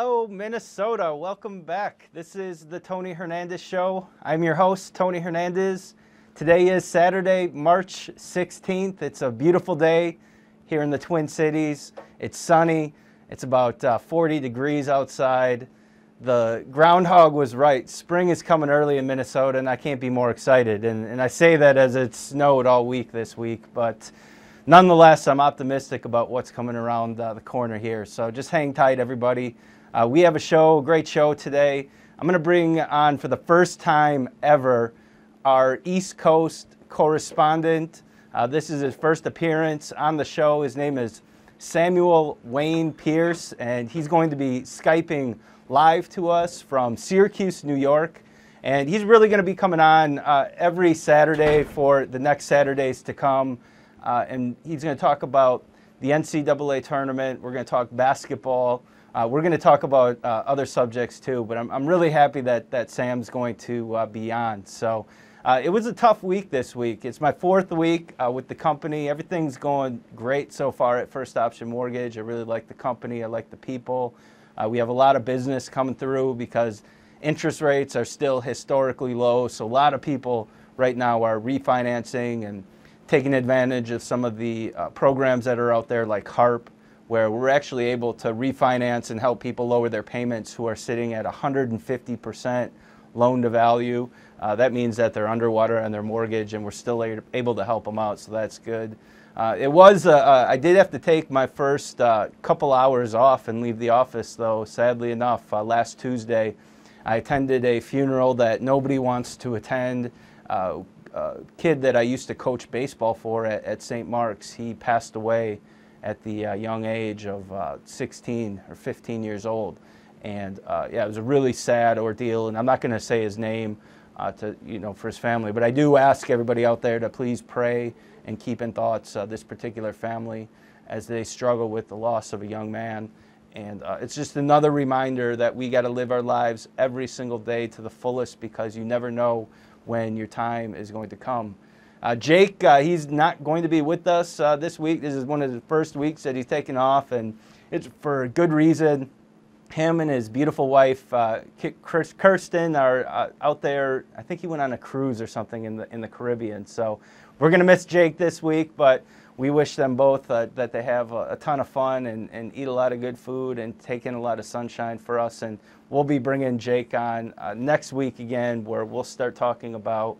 Hello, Minnesota. Welcome back. This is the Tony Hernandez Show. I'm your host, Tony Hernandez. Today is Saturday, March 16th. It's a beautiful day here in the Twin Cities. It's sunny. It's about 40 degrees outside. The groundhog was right. Spring is coming early in Minnesota, and I can't be more excited. And I say that as it snowed all week this week, but nonetheless, I'm optimistic about what's coming around the corner here. So just hang tight, everybody. We have a great show today. I'm going to bring on, for the first time ever, our East Coast Correspondent. This is his first appearance on the show. His name is Samuel Wayne Pearce, and he's going to be Skyping live to us from Syracuse, New York. And he's really going to be coming on every Saturday for the next Saturdays to come. And he's going to talk about the NCAA tournament. We're going to talk basketball. We're going to talk about other subjects too. But I'm really happy that Sam's going to be on. So it was a tough week this week. It's my fourth week with the company. Everything's going great so far at First Option Mortgage. I really like the company. I like the people. We have a lot of business coming through because interest rates are still historically low. So a lot of people right now are refinancing and taking advantage of some of the programs that are out there like HARP, where we're actually able to refinance and help people lower their payments who are sitting at 150% loan to value. That means that they're underwater on their mortgage, and we're still able to help them out, so that's good. I did have to take my first couple hours off and leave the office, though, sadly enough. Last Tuesday, I attended a funeral that nobody wants to attend. A kid that I used to coach baseball for at St. Mark's, he passed away at the young age of 16 or 15 years old. And yeah, it was a really sad ordeal, and I'm not going to say his name for his family, but I do ask everybody out there to please pray and keep in thoughts this particular family as they struggle with the loss of a young man. And it's just another reminder that we got to live our lives every single day to the fullest, because you never know when your time is going to come. Jake, he's not going to be with us this week. This is one of the first weeks that he's taken off, and it's for a good reason. Him and his beautiful wife, Kirsten, are out there. I think he went on a cruise or something in the Caribbean. So we're going to miss Jake this week, but we wish them both that they have a ton of fun and eat a lot of good food and take in a lot of sunshine for us. And we'll be bringing Jake on next week again, where we'll start talking about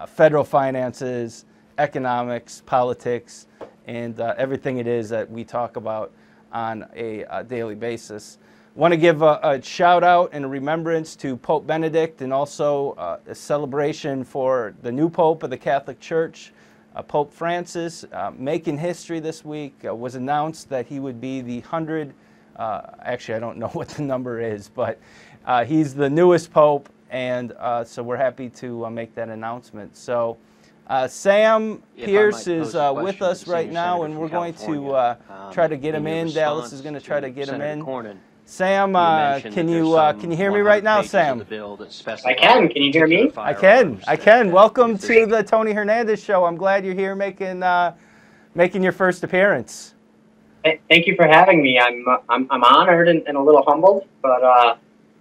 federal finances, economics, politics, and everything it is that we talk about on a daily basis. Want to give a shout out and a remembrance to Pope Benedict, and also a celebration for the new Pope of the Catholic Church, Pope Francis, making history this week. Was announced that he would be the 100, actually I don't know what the number is, but he's the newest Pope, and so we're happy to make that announcement. So Sam Pearce is with us right now, and we're going to try to get him in. Dallas is going to try to get him in. Sam, can you hear me right now, Sam? I can. Can you hear me? I can. Welcome to the Tony Hernandez Show. I'm glad you're here making your first appearance. Thank you for having me. I'm honored and a little humbled, but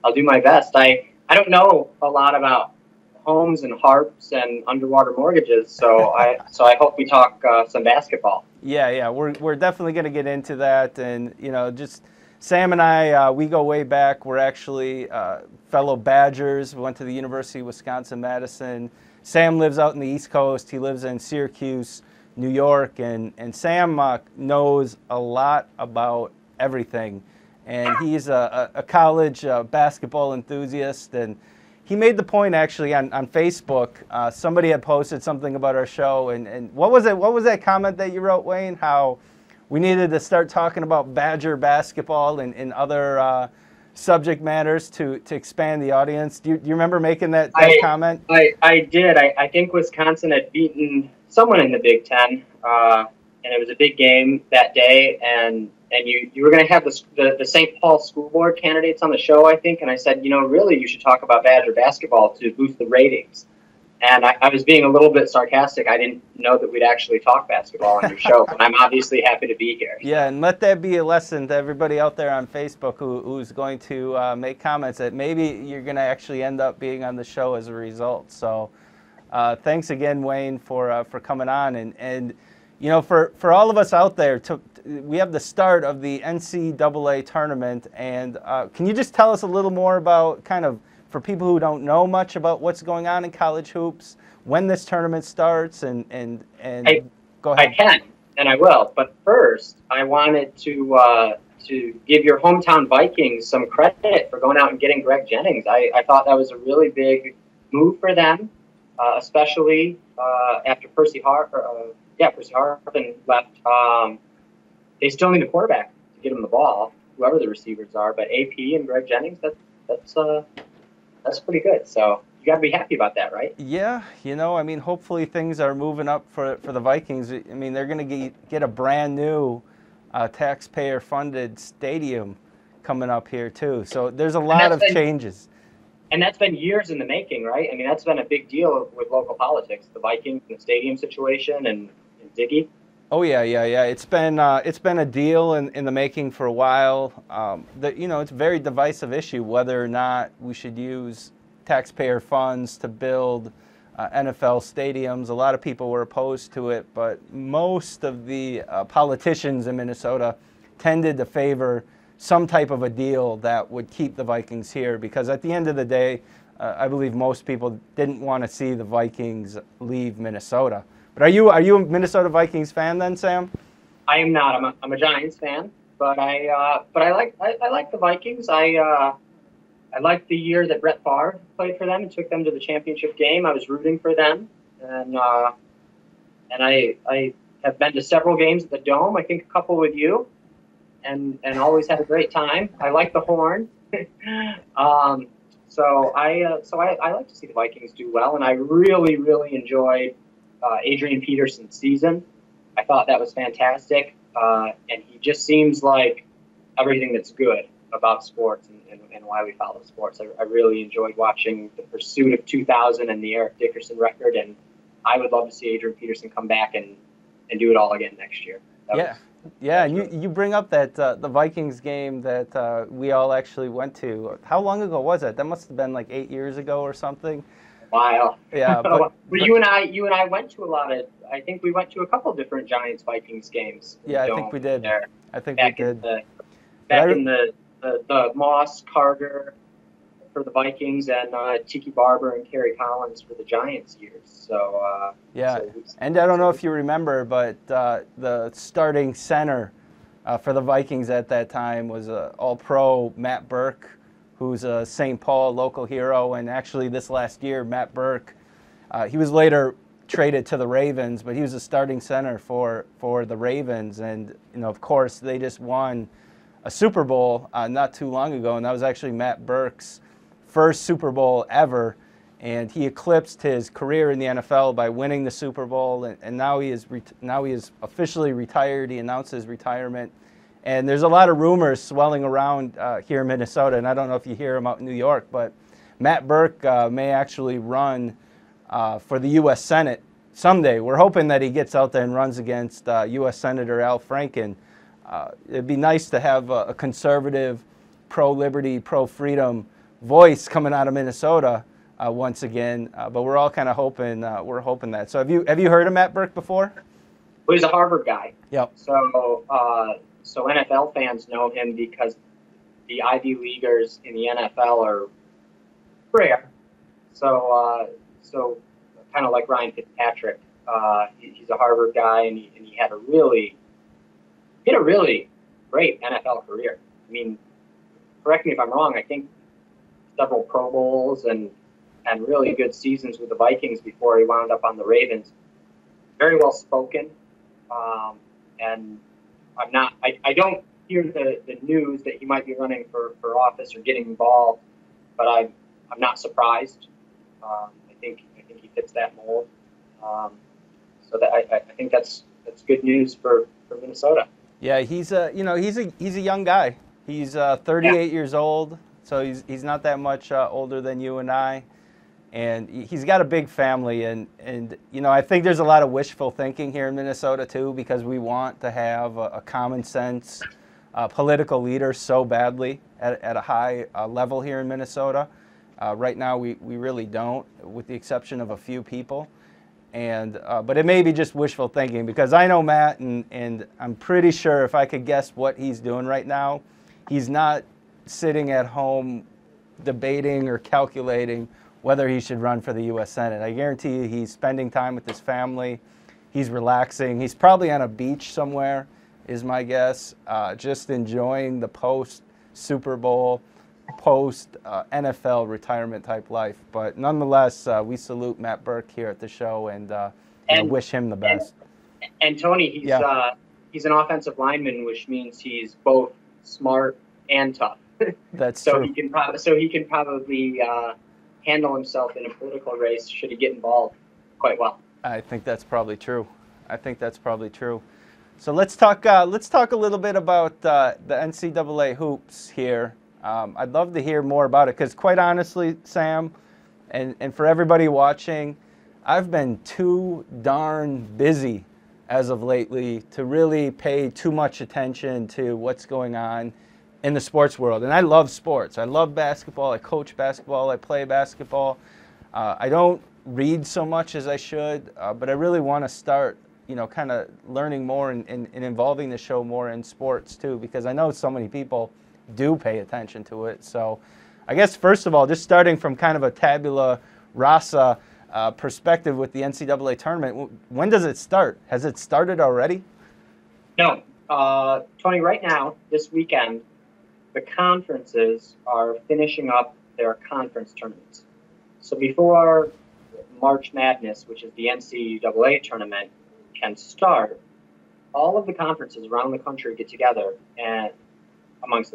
I'll do my best. I don't know a lot about homes and harps and underwater mortgages, so I hope we talk some basketball. Yeah, we're definitely going to get into that, and just. Sam and I, we go way back. We're actually fellow Badgers. We went to the University of Wisconsin-Madison. Sam lives out in the East Coast. He lives in Syracuse, New York. And Sam knows a lot about everything. And he's a college basketball enthusiast. And he made the point, actually, on Facebook. Somebody had posted something about our show. And what was it? What was that comment that you wrote, Wayne? How we needed to start talking about Badger basketball and other subject matters to expand the audience. Do you remember making that comment? I did. I think Wisconsin had beaten someone in the Big Ten, and it was a big game that day. And you were going to have the St. Paul School Board candidates on the show, I think. And I said, really, you should talk about Badger basketball to boost the ratings. And I was being a little bit sarcastic. I didn't know that we'd actually talk basketball on your show, but I'm obviously happy to be here. Yeah, and let that be a lesson to everybody out there on Facebook who's going to make comments that maybe you're going to actually end up being on the show as a result. So thanks again, Wayne, for coming on. And you know, for all of us out there, we have the start of the NCAA tournament. And can you just tell us a little more about kind of, for people who don't know much about what's going on in college hoops, when this tournament starts, and go ahead. I can, and I will. But first, I wanted to give your hometown Vikings some credit for going out and getting Greg Jennings. I thought that was a really big move for them, especially after Percy Harpin left. They still need a quarterback to get him the ball, whoever the receivers are. But AP and Greg Jennings, that's pretty good. So you got to be happy about that, right? Yeah, you know, I mean, hopefully things are moving up for the Vikings. I mean, they're going to get a brand new taxpayer-funded stadium coming up here too. So there's a lot of changes. And that's been years in the making, right? I mean, that's been a big deal with local politics, the Vikings and the stadium situation and Ziggy. Oh yeah. It's been a deal in the making for a while. You know, it's a very divisive issue whether or not we should use taxpayer funds to build NFL stadiums. A lot of people were opposed to it, but most of the politicians in Minnesota tended to favor some type of a deal that would keep the Vikings here, because at the end of the day, I believe most people didn't want to see the Vikings leave Minnesota. But are you a Minnesota Vikings fan then, Sam? I am not. I'm a Giants fan, but I like the Vikings. I liked the year that Brett Favre played for them and took them to the championship game. I was rooting for them, and I have been to several games at the Dome. I think a couple with you, and always had a great time. I like the horn. So I like to see the Vikings do well, and I really enjoyed Adrian Peterson's season. I thought that was fantastic, and he just seems like everything that's good about sports and why we follow sports. I really enjoyed watching the Pursuit of 2000 and the Eric Dickerson record, and I would love to see Adrian Peterson come back and do it all again next year. Yeah, and you bring up that the Vikings game that we all actually went to. How long ago was that? That must have been like 8 years ago or something. Wow. Yeah. But you and I went to a lot of. I think we went to a couple different Giants Vikings games. Yeah, I think we did. There. I think we did. In the Moss Carter for the Vikings and Tiki Barber and Kerry Collins for the Giants years. So and I don't know if you remember, but the starting center for the Vikings at that time was All-Pro Matt Burke, who's a St. Paul local hero, and actually this last year, Matt Burke, he was later traded to the Ravens, but he was a starting center for the Ravens, and you know, of course, they just won a Super Bowl not too long ago, and that was actually Matt Burke's first Super Bowl ever, and he eclipsed his career in the NFL by winning the Super Bowl, and now he is officially retired. He announced his retirement. And there's a lot of rumors swelling around here in Minnesota, and I don't know if you hear them out in New York, but Matt Burke may actually run for the U.S. Senate someday. We're hoping that he gets out there and runs against U.S. Senator Al Franken. It'd be nice to have a conservative, pro-liberty, pro-freedom voice coming out of Minnesota once again, but we're all kind of hoping that. So have you heard of Matt Burke before? Well, he's a Harvard guy. Yep. So NFL fans know him because the Ivy Leaguers in the NFL are rare. So kind of like Ryan Fitzpatrick, he's a Harvard guy, and he had a really great NFL career. I mean, correct me if I'm wrong. I think several Pro Bowls and really good seasons with the Vikings before he wound up on the Ravens. Very well spoken, and I don't hear the news that he might be running for office or getting involved, but I'm not surprised. I think he fits that mold. So that I think that's good news for Minnesota. Yeah, he's a young guy. He's 38 years old, so he's not that much older than you and I. And he's got a big family, and you know, I think there's a lot of wishful thinking here in Minnesota too, because we want to have a common sense political leader so badly at a high level here in Minnesota. Right now, we really don't, with the exception of a few people. And but it may be just wishful thinking, because I know Matt, and I'm pretty sure if I could guess what he's doing right now, he's not sitting at home debating or calculating whether he should run for the U.S. Senate. I guarantee you he's spending time with his family. He's relaxing. He's probably on a beach somewhere, is my guess, just enjoying the post-Super Bowl, post-NFL retirement type life. But nonetheless, we salute Matt Burke here at the show, and wish him the best. And Tony, he's an offensive lineman, which means he's both smart and tough. That's so true. He can probably handle himself in a political race should he get involved quite well. I think that's probably true. So let's talk a little bit about the NCAA hoops here. I'd love to hear more about it, because quite honestly, Sam, and for everybody watching, I've been too darn busy as of lately to really pay too much attention to what's going on in the sports world. And I love sports. I love basketball. I coach basketball. I play basketball. I don't read so much as I should, but I really want to start, kind of learning more and involving the show more in sports too, because I know so many people do pay attention to it. So I guess, first of all, just starting from kind of a tabula rasa perspective with the NCAA tournament, when does it start? Has it started already? No. Tony, right now, this weekend, the conferences are finishing up their conference tournaments. So before March Madness, which is the NCAA tournament, can start, all of the conferences around the country get together and amongst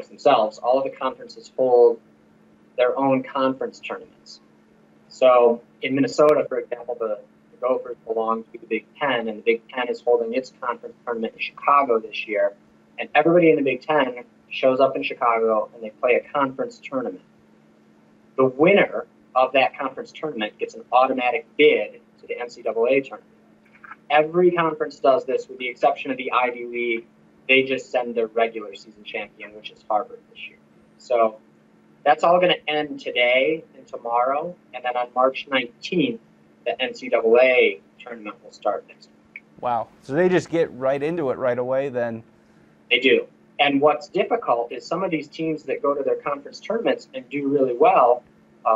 themselves, all of the conferences hold their own conference tournaments. So in Minnesota, for example, the Gophers belong to the Big Ten, and the Big Ten is holding its conference tournament in Chicago this year. And everybody in the Big Ten shows up in Chicago, and they play a conference tournament. The winner of that conference tournament gets an automatic bid to the NCAA tournament. Every conference does this, with the exception of the Ivy League. They just send their regular season champion, which is Harvard this year. So that's all going to end today and tomorrow. And then on March 19th, the NCAA tournament will start next week. Wow. So they just get right into it right away then? They do. And what's difficult is some of these teams that go to their conference tournaments and do really well,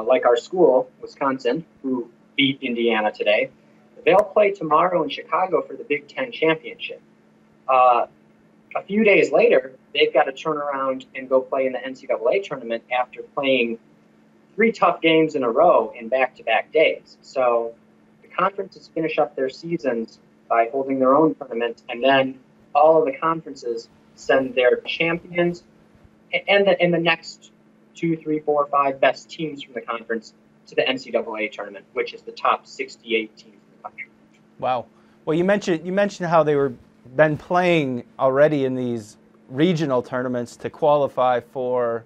like our school, Wisconsin, who beat Indiana today, they'll play tomorrow in Chicago for the Big Ten championship. A few days later, they've got to turn around and go play in the NCAA tournament after playing 3 tough games in a row in back-to-back days. So the conferences finish up their seasons by holding their own tournaments, and then all of the conferences send their champions and the next 2, 3, 4, 5 best teams from the conference to the NCAA tournament, which is the top 68 teams in the country. Wow. Well, you mentioned how they were been playing already in these regional tournaments to qualify for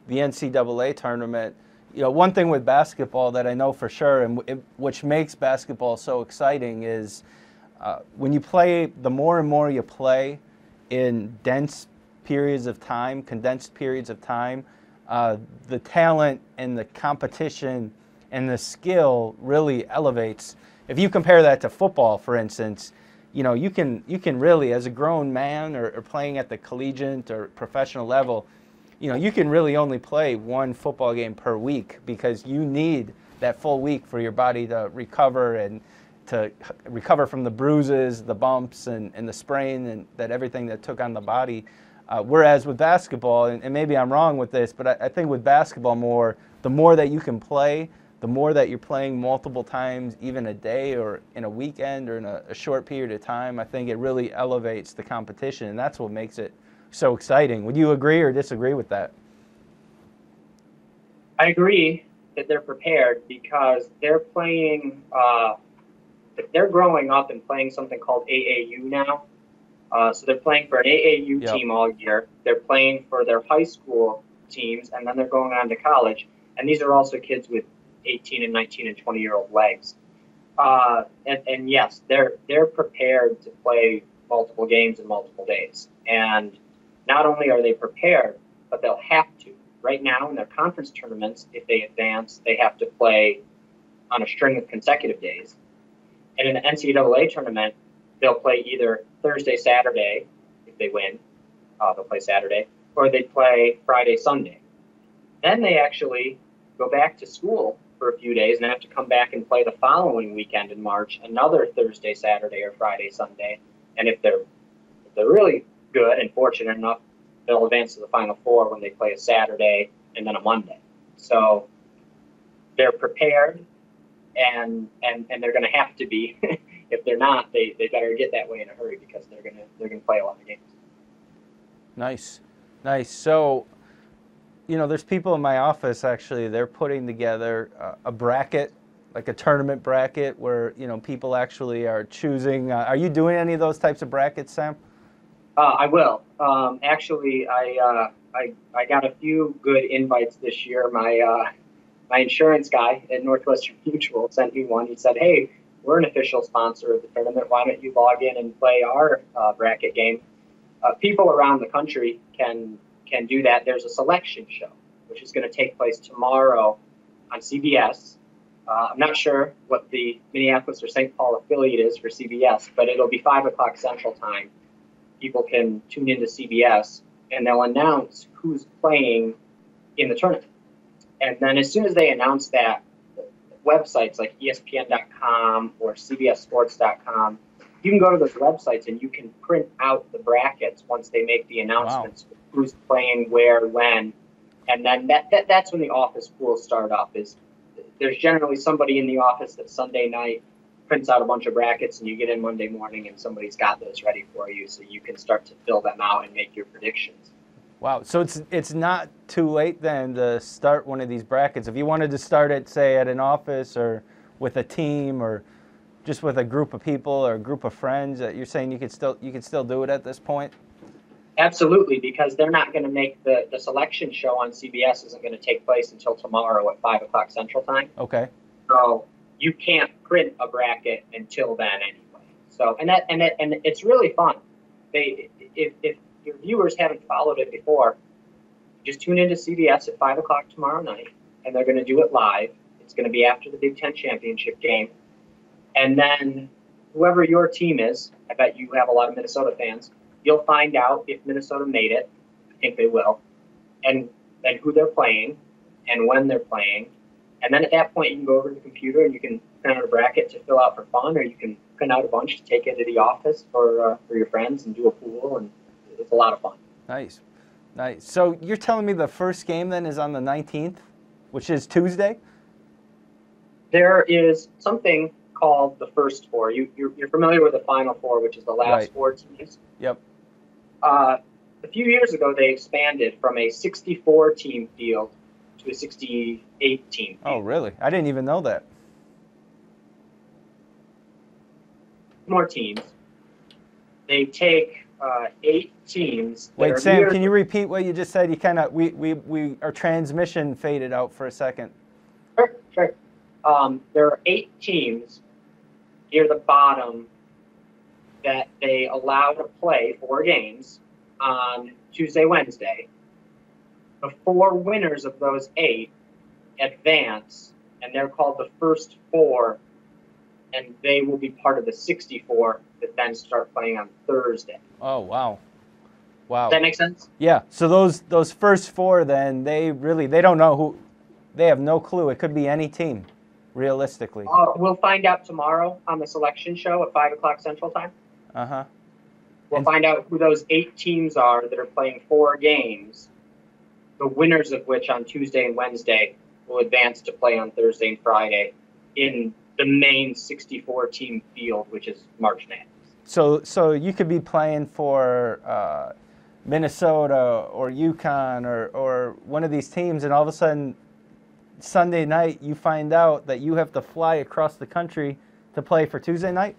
the NCAA tournament. One thing with basketball that I know for sure, and which makes basketball so exciting, is when you play, the more and more you play in condensed periods of time, the talent and the competition and the skill really elevates. If you compare that to football, for instance, you can really, as a grown man or playing at the collegiate or professional level, you can really only play 1 football game per week, because you need that full week for your body to recover and to recover from the bruises, the bumps, and the sprain, and everything that took on the body. Whereas with basketball, and maybe I'm wrong with this, but I think with basketball the more that you can play, the more that you're playing multiple times, even a day or in a weekend or in a short period of time, I think it really elevates the competition, and that's what makes it so exciting. Would you agree or disagree with that? I agree that they're prepared, because they're playing, they're growing up and playing something called AAU now. So they're playing for an AAU team all year. They're playing for their high school teams, and then they're going on to college. And these are also kids with 18 and 19 and 20-year-old legs. And yes, they're prepared to play multiple games in multiple days. And not only are they prepared, but they'll have to. Right now in their conference tournaments, if they advance, they have to play on a string of consecutive days. And in the NCAA tournament, they'll play either Thursday, Saturday, if they win, they'll play Saturday, or they play Friday, Sunday. Then they actually go back to school for a few days and have to come back and play the following weekend in March, another Thursday, Saturday, or Friday, Sunday. And if they're really good and fortunate enough, they'll advance to the Final Four when they play a Saturday and then a Monday. So they're prepared, and they're going to have to be. If they're not, they better get that way in a hurry, because they're gonna play a lot of games. Nice. So, there's people in my office, actually, they're putting together a bracket, like a tournament bracket, where, people actually are choosing. Are you doing any of those types of brackets, Sam? I will. Actually, I got a few good invites this year. My insurance guy at Northwestern Mutual sent me one. He said, "Hey, we're an official sponsor of the tournament. Why don't you log in and play our bracket game?" People around the country can do that. There's a selection show, which is going to take place tomorrow on CBS. I'm not sure what the Minneapolis or St. Paul affiliate is for CBS, but it'll be 5 o'clock Central Time. People can tune into CBS, and they'll announce who's playing in the tournament. And then as soon as they announce that, websites like ESPN.com or CBSSports.com, you can go to those websites and you can print out the brackets once they make the announcements. Wow. Who's playing where, when, and then that's when the office pools start up. There's generally somebody in the office that Sunday night prints out a bunch of brackets, and you get in Monday morning and somebody's got those ready for you, so you can start to fill them out and make your predictions. Wow. So it's not too late then to start one of these brackets. If you wanted to start it, say, at an office or with a team or just with a group of people or a group of friends, you're saying you could still do it at this point? Absolutely, because they're not going to make the selection show on CBS isn't going to take place until tomorrow at 5 o'clock Central Time. Okay. So you can't print a bracket until then anyway. So and it's really fun. If your viewers haven't followed it before, just tune into CBS at 5 o'clock tomorrow night, and they're going to do it live. It's going to be after the Big Ten championship game. And then whoever your team is, I bet you have a lot of Minnesota fans, you'll find out if Minnesota made it. I think they will. And who they're playing and when they're playing. And then at that point, you can go over to the computer and you can print out a bracket to fill out for fun, or you can print out a bunch to take into the office for your friends and do a pool, and it's a lot of fun. Nice. So you're telling me the first game then is on the 19th, which is Tuesday? There is something called the First Four. You're familiar with the Final Four, which is the last four teams? Yep. A few years ago, they expanded from a 64-team field to a 68-team field. Oh, really? I didn't even know that. More teams. They take 8 teams. Wait, Sam, can you repeat what you just said? You kind of our transmission faded out for a second. Sure. There are 8 teams near the bottom that they allow to play 4 games on Tuesday, Wednesday. The 4 winners of those 8 advance, and they're called the First Four, and they will be part of the 64 that then start playing on Thursday. Oh, wow. Does that make sense? Yeah. So those first 4 then, they don't know who, they have no clue. It could be any team, realistically. We'll find out tomorrow on the selection show at 5 o'clock Central Time. Uh-huh. We'll find out who those 8 teams are that are playing 4 games, the winners of which on Tuesday and Wednesday will advance to play on Thursday and Friday in the main 64-team field, which is March Madness. So you could be playing for Minnesota or UConn or one of these teams, and all of a sudden Sunday night you find out that you have to fly across the country to play for Tuesday night?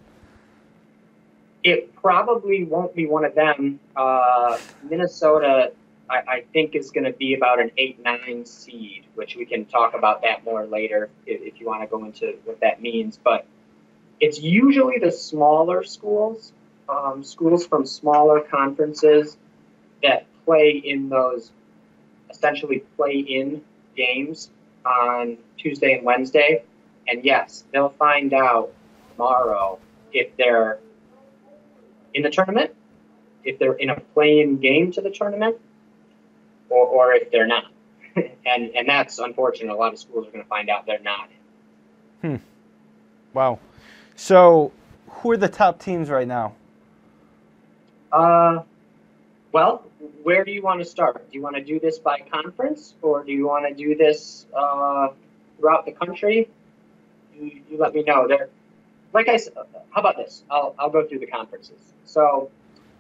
It probably won't be one of them. Minnesota I think is going to be about an 8-9 seed, which we can talk about that more later if you want to go into what that means. But it's usually the smaller schools, schools from smaller conferences that play in those essentially play-in games on Tuesday and Wednesday. And yes, they'll find out tomorrow if they're in the tournament, if they're in a play-in game to the tournament, or if they're not. and that's unfortunate. A lot of schools are going to find out they're not. Wow. So who are the top teams right now? Well, where do you want to start? Do you want to do this by conference, or do you want to do this throughout the country? You let me know. There, like I said, how about this? I'll go through the conferences. So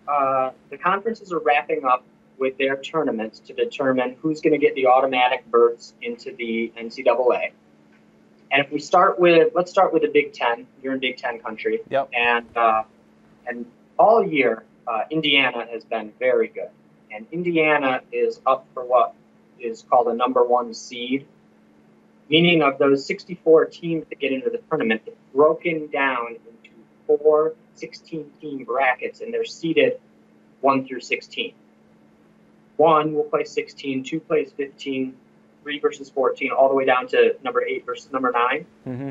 the conferences are wrapping up with their tournaments to determine who's going to get the automatic berths into the NCAA. And if we let's start with the Big Ten. You're in Big Ten country. Yep. And all year, Indiana has been very good. And Indiana is up for what is called a number 1 seed, meaning of those 64 teams that get into the tournament, it's broken down into 4 16-team brackets, and they're seeded 1 through 16. 1 will play 16, 2 plays 15, 3 versus 14, all the way down to number 8 versus number 9. Mm-hmm.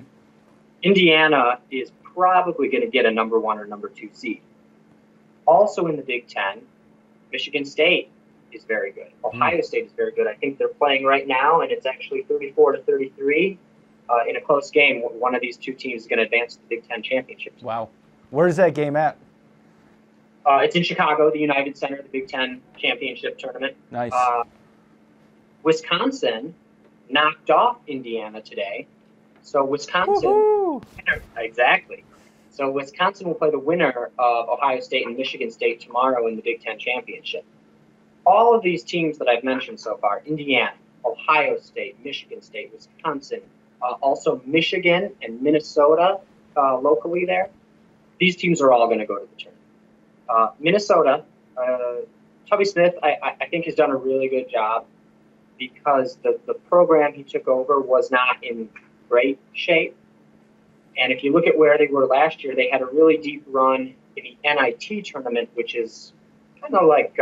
Indiana is probably going to get a number 1 or number 2 seed. Also in the Big Ten, Michigan State is very good. Ohio State is very good. I think they're playing right now, and it's actually 34-33 in a close game. One of these two teams is going to advance to the Big Ten championship. Wow. Where's that game at? It's in Chicago, the United Center, the Big Ten championship tournament. Nice. Wisconsin knocked off Indiana today. So Wisconsin, Woo-hoo! Exactly. So Wisconsin will play the winner of Ohio State and Michigan State tomorrow in the Big Ten championship. All of these teams that I've mentioned so far, Indiana, Ohio State, Michigan State, Wisconsin, also Michigan and Minnesota locally there, these teams are all going to go to the tournament. Minnesota, Tubby Smith, I think, has done a really good job because the program he took over was not in great shape. And if you look at where they were last year, they had a really deep run in the NIT tournament, which is kind of like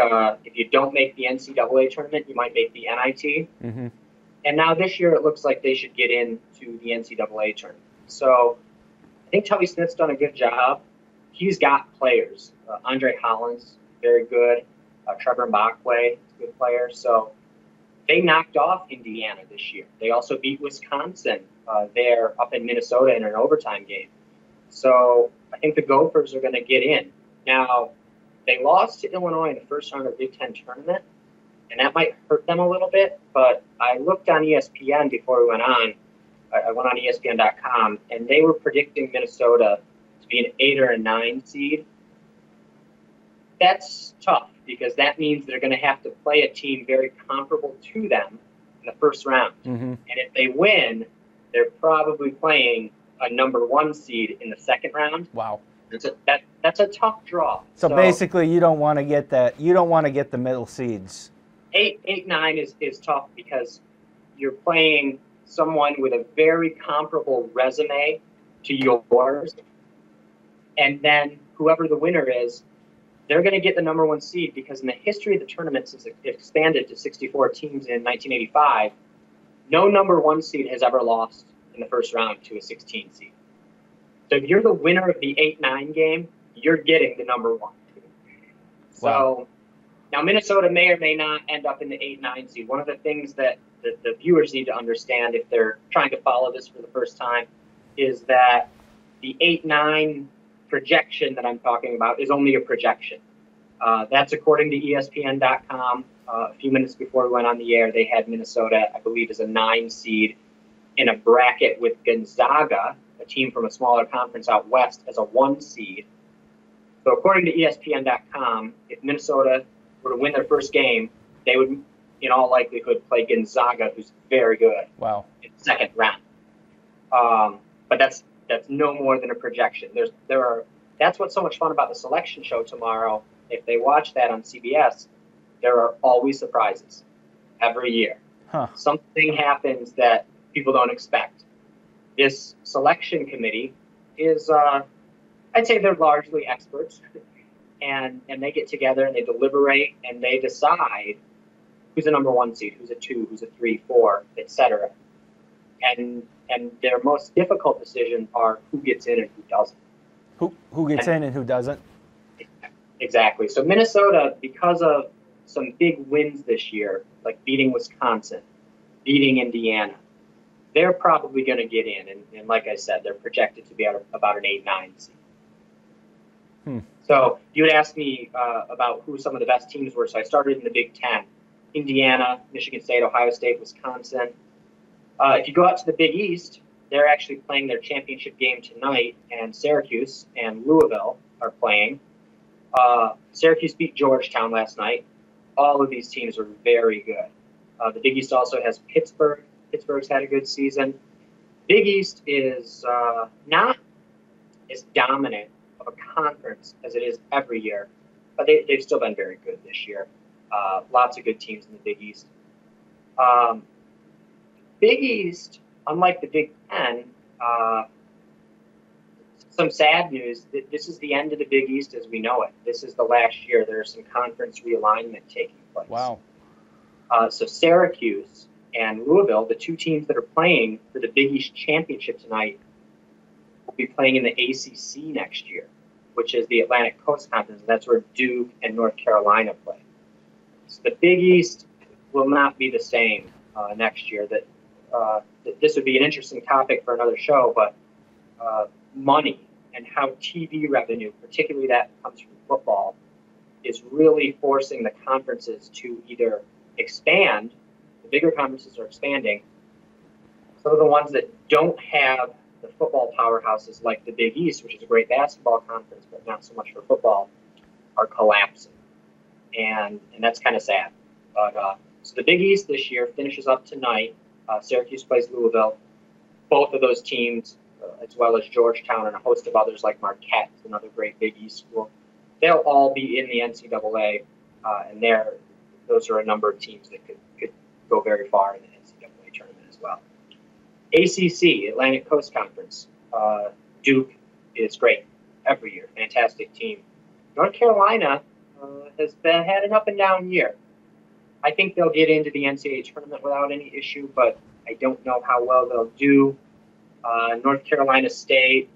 if you don't make the NCAA tournament, you might make the NIT. Mm-hmm. And now this year, it looks like they should get into the NCAA tournament. So I think Tubby Smith's done a good job. He's got players. Andre Hollins, very good. Trevor Mbakwe, good player. So they knocked off Indiana this year. They also beat Wisconsin there up in Minnesota in an overtime game. So I think the Gophers are going to get in. Now, they lost to Illinois in the first round of the Big Ten tournament, and that might hurt them a little bit. But I looked on ESPN before we went on. I went on ESPN.com, and they were predicting Minnesota to be an 8 or a 9 seed. That's tough because that means they're going to have to play a team very comparable to them in the first round. Mm-hmm. And if they win, they're probably playing a number 1 seed in the second round. Wow. That's a tough draw. So basically, you don't want to get that. You don't want to get the middle seeds. 8-9 is tough because you're playing someone with a very comparable resume to yours, and then whoever the winner is, they're going to get the number 1 seed because in the history of the tournament, since it expanded to 64 teams in 1985, no number 1 seed has ever lost in the first round to a 16 seed. So if you're the winner of the 8-9 game, you're getting the number 1. So Wow. Now Minnesota may or may not end up in the 8-9 seed. One of the things that the viewers need to understand if they're trying to follow this for the first time is that the 8-9 projection that I'm talking about is only a projection. That's according to ESPN.com. A few minutes before we went on the air, they had Minnesota, I believe, as a 9 seed in a bracket with Gonzaga, a team from a smaller conference out west, as a 1 seed. So according to ESPN.com, if Minnesota were to win their first game, they would, in all likelihood, play Gonzaga, who's very good. Wow. In the second round. But that's no more than a projection. That's what's so much fun about the selection show tomorrow. If they watch that on CBS, there are always surprises every year. Huh. Something happens that people don't expect. This selection committee is, I'd say they're largely experts, and they get together and they deliberate and they decide who's a number 1 seed, who's a 2, who's a 3, 4, etc. And their most difficult decisions are who gets in and who doesn't. Who gets in and who doesn't? Exactly. So Minnesota, because of some big wins this year, like beating Wisconsin, beating Indiana, they're probably going to get in. And like I said, they're projected to be about an 8-9 seed. So you would ask me about who some of the best teams were. So I started in the Big Ten: Indiana, Michigan State, Ohio State, Wisconsin. If you go out to the Big East, they're actually playing their championship game tonight, and Syracuse and Louisville are playing. Syracuse beat Georgetown last night. All of these teams are very good. The Big East also has Pittsburgh. Pittsburgh's had a good season. Big East is not as dominant of a conference as it is every year, but they've still been very good this year. Lots of good teams in the Big East. Big East, unlike the Big Ten, some sad news. This is the end of the Big East as we know it. This is the last year. There's some conference realignment taking place. Wow. So Syracuse and Louisville, the 2 teams that are playing for the Big East Championship tonight, will be playing in the ACC next year, which is the Atlantic Coast Conference. That's where Duke and North Carolina play. So the Big East will not be the same next year. This would be an interesting topic for another show, but money and how TV revenue, particularly that comes from football, is really forcing the conferences to either expand. The bigger conferences are expanding. Some of the ones that don't have the football powerhouses like the Big East, which is a great basketball conference, but not so much for football, are collapsing. And that's kind of sad. But so the Big East this year finishes up tonight. Syracuse plays Louisville. Both of those teams, as well as Georgetown and a host of others like Marquette, another great Big East school, they'll all be in the NCAA, and those are a number of teams that could go very far in the NCAA tournament as well. ACC, Atlantic Coast Conference, Duke is great every year, fantastic team. North Carolina has had an up and down year. I think they'll get into the NCAA tournament without any issue, but I don't know how well they'll do. North Carolina State,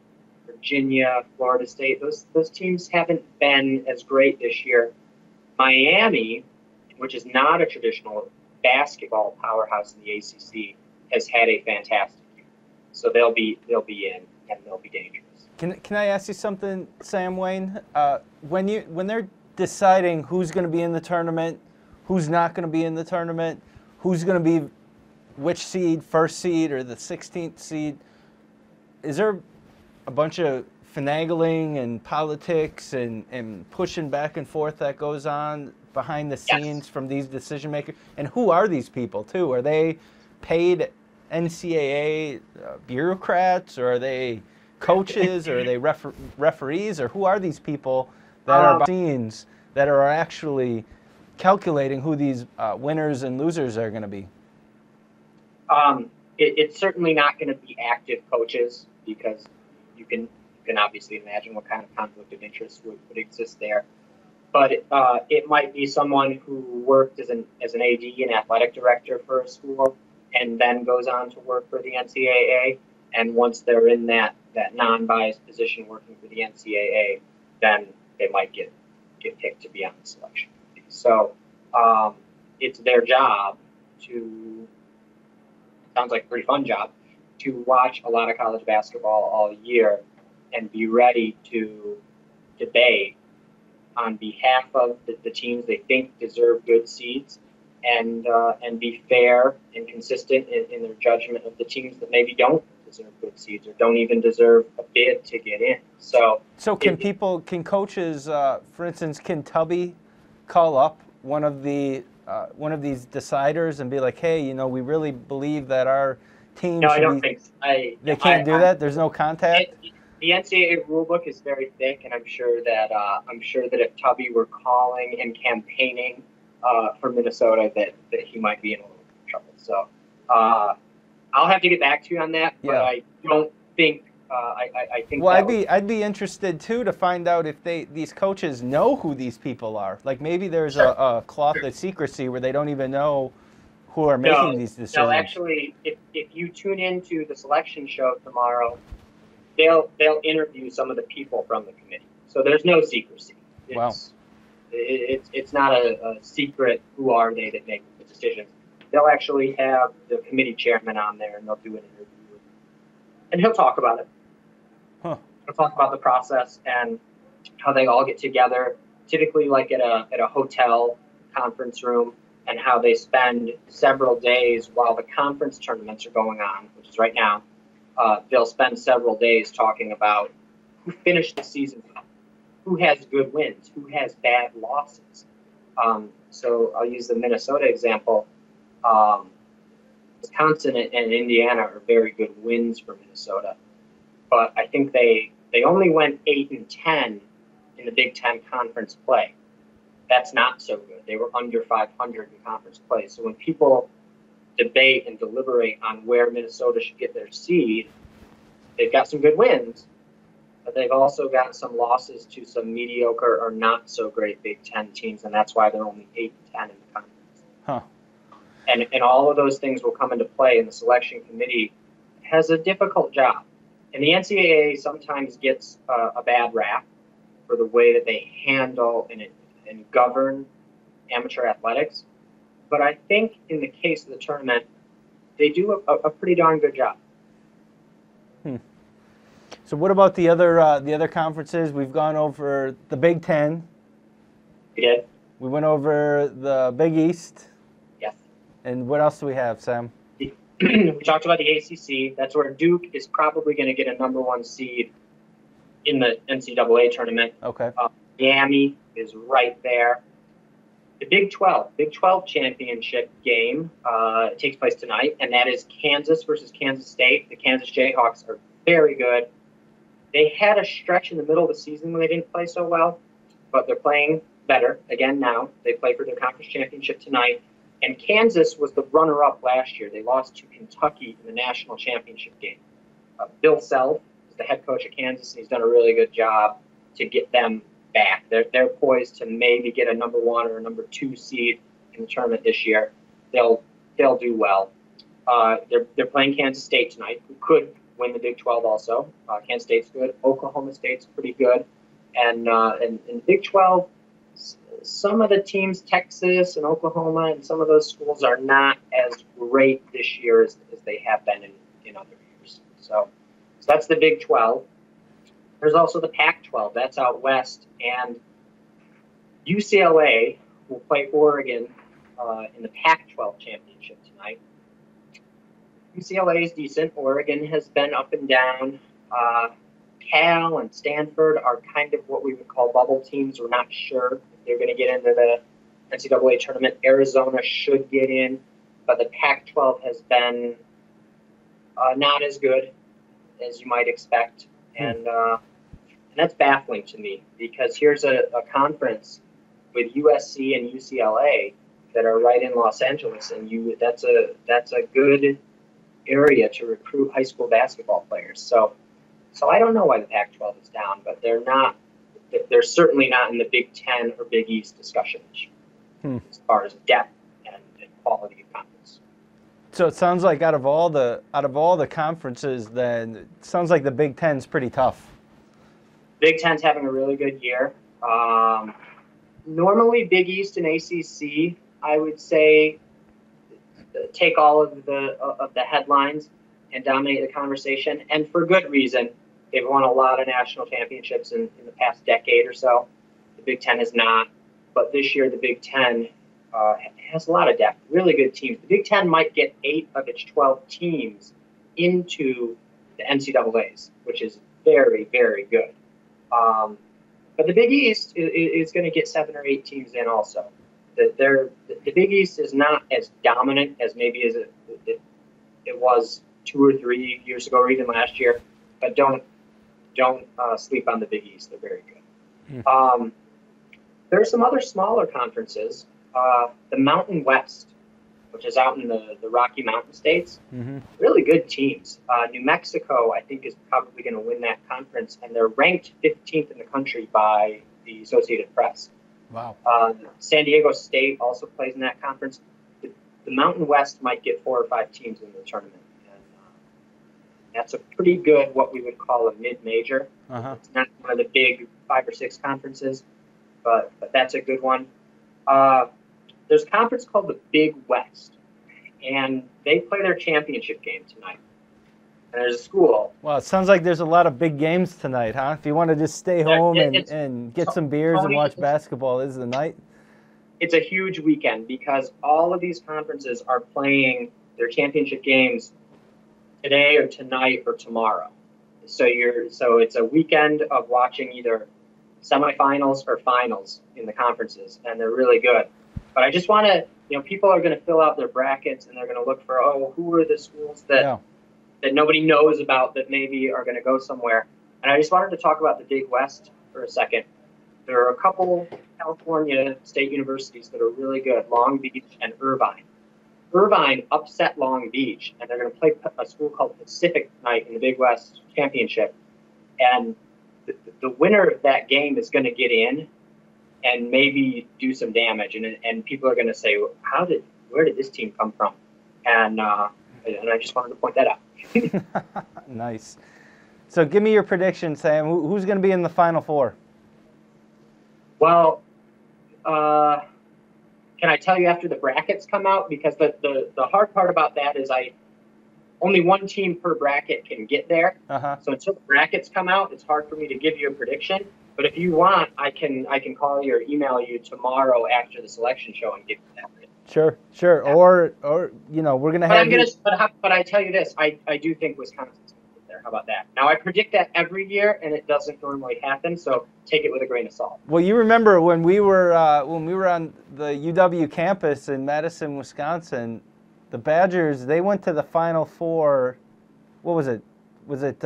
Virginia, Florida State, those teams haven't been as great this year. Miami, which is not a traditional basketball powerhouse in the ACC, has had a fantastic year. So they'll be in, and they'll be dangerous. Can I ask you something, Sam Wayne? When they're deciding who's going to be in the tournament, who's not going to be in the tournament, who's going to be which seed, first seed or the 16th seed, is there a bunch of finagling and politics and pushing back and forth that goes on behind the scenes from these decision makers? And who are these people, too? Are they paid NCAA bureaucrats, or are they coaches, or are they referees, or who are these people that are behind the scenes that are actually calculating who these winners and losers are going to be? It's certainly not going to be active coaches, because you can obviously imagine what kind of conflict of interest would exist there. But it might be someone who worked as an AD and athletic director for a school, and then goes on to work for the NCAA. And once they're in that non-biased position working for the NCAA, then they might get picked to be on the selection committee. So it's their job to, sounds like a pretty fun job, to watch a lot of college basketball all year and be ready to debate on behalf of the teams they think deserve good seeds, and be fair and consistent in their judgment of the teams that maybe don't deserve good seeds or don't even deserve a bid to get in. So can coaches, for instance, can Tubby call up one of these deciders and be like, hey, we really believe that our team No, I don't think so. They can't do that? There's no contact? The NCAA rulebook is very thick, and I'm sure that if Tubby were calling and campaigning for Minnesota that he might be in a little trouble. So I'll have to get back to you on that, but I don't think I think. Well, I'd be interested too to find out if these coaches know who these people are. Like maybe there's a cloth of secrecy where they don't even know who are making these decisions. No, actually, if you tune into the selection show tomorrow, they'll interview some of the people from the committee. So there's no secrecy. It's not a secret who are they that make the decisions. They'll actually have the committee chairman on there, and they'll do an interview, and he'll talk about it. Huh. He'll talk about the process and how they all get together, typically like at a hotel conference room, and how they spend several days while the conference tournaments are going on, which is right now. They'll spend several days talking about who finished the season well, who has good wins, who has bad losses. So I'll use the Minnesota example. Wisconsin and Indiana are very good wins for Minnesota, but I think they only went 8-10 in the Big Ten conference play. That's not so good. They were under 500 in conference play. So when people debate and deliberate on where Minnesota should get their seed, they've got some good wins, but they've also got some losses to some mediocre or not so great Big Ten teams, and that's why they're only 8-10 in the conference. Huh. And all of those things will come into play, and the selection committee has a difficult job. And the NCAA sometimes gets a bad rap for the way that they handle and govern amateur athletics. But I think in the case of the tournament, they do a pretty darn good job. So what about the other conferences? We've gone over the Big Ten. We did. We went over the Big East. Yes. And what else do we have, Sam? We talked about the ACC. That's where Duke is probably going to get a #1 seed in the NCAA tournament. Okay. Miami is right there. The Big 12 championship game takes place tonight, and that is Kansas versus Kansas State. The Kansas Jayhawks are very good. They had a stretch in the middle of the season when they didn't play so well, but they're playing better again now. They play for their conference championship tonight. And Kansas was the runner-up last year. They lost to Kentucky in the national championship game. Bill Self is the head coach of Kansas, and he's done a really good job to get them back. They're poised to maybe get a #1 or a #2 seed in the tournament this year. They'll do well. They're playing Kansas State tonight, who could win the Big 12 also. Kansas State's good. Oklahoma State's pretty good. And in the Big 12, some of the teams, Texas and Oklahoma, and some of those schools are not as great this year as they have been in other years. So that's the Big 12. There's also the Pac-12. That's out west. And UCLA will play Oregon in the Pac-12 championship tonight. UCLA is decent. Oregon has been up and down. Cal and Stanford are kind of what we would call bubble teams. We're not sure if they're going to get into the NCAA tournament. Arizona should get in, but the Pac-12 has been not as good as you might expect. And that's baffling to me, because here's a conference with USC and UCLA that are right in Los Angeles, and that's a good area to recruit high school basketball players. So I don't know why the Pac-12 is down, but they're certainly not in the Big Ten or Big East discussion as far as depth and quality of conference. So it sounds like out of all the conferences, then it sounds like the Big Ten's pretty tough. Big Ten's having a really good year. Normally, Big East and ACC, I would say, take all of the headlines and dominate the conversation, and for good reason. They've won a lot of national championships in the past decade or so. The Big Ten has not, but this year the Big Ten has a lot of depth, really good teams. The Big Ten might get 8 of its 12 teams into the NCAAs, which is very, very good. But the Big East is going to get 7 or 8 teams in also. The Big East is not as dominant as maybe as it was 2 or 3 years ago or even last year, but don't sleep on the Big East. They're very good. There are some other smaller conferences The Mountain West, which is out in the Rocky Mountain states. Mm-hmm. Really good teams. New Mexico, I think, is probably going to win that conference, and they're ranked 15th in the country by the Associated Press. Wow. San Diego State also plays in that conference. The Mountain West might get 4 or 5 teams in the tournament. And that's a pretty good, what we would call a mid-major. Uh-huh. It's not one of the big 5 or 6 conferences, but that's a good one. There's a conference called the Big West, and they play their championship game tonight. And there's a school. Well, it sounds like there's a lot of big games tonight, huh? If you want to just stay home and get some beers and watch basketball, this is the night. It's a huge weekend because all of these conferences are playing their championship games today or tonight or tomorrow. So it's a weekend of watching either semifinals or finals in the conferences, and they're really good. But I just want to, people are going to fill out their brackets, and they're going to look for, who are the schools that nobody knows about that maybe are going to go somewhere. And I just wanted to talk about the Big West for a second. There are a couple California state universities that are really good, Long Beach and Irvine. Irvine upset Long Beach, and they're going to play a school called Pacific tonight in the Big West Championship. And the winner of that game is going to get in and maybe do some damage. And people are going to say, where did this team come from? And I just wanted to point that out. Nice. So give me your prediction, Sam. Who's going to be in the Final Four? Well, can I tell you after the brackets come out? Because the hard part about that is only one team per bracket can get there. Uh-huh. So until the brackets come out, it's hard for me to give you a prediction. But if you want, I can call you or email you tomorrow after the selection show and give you that prediction. Sure. Yeah. Or we're gonna have. But I tell you this, I do think Wisconsin's gonna get there. How about that? Now I predict that every year, and it doesn't normally happen. So take it with a grain of salt. Well, you remember when we were on the UW campus in Madison, Wisconsin, the Badgers, they went to the Final Four. What was it? Was it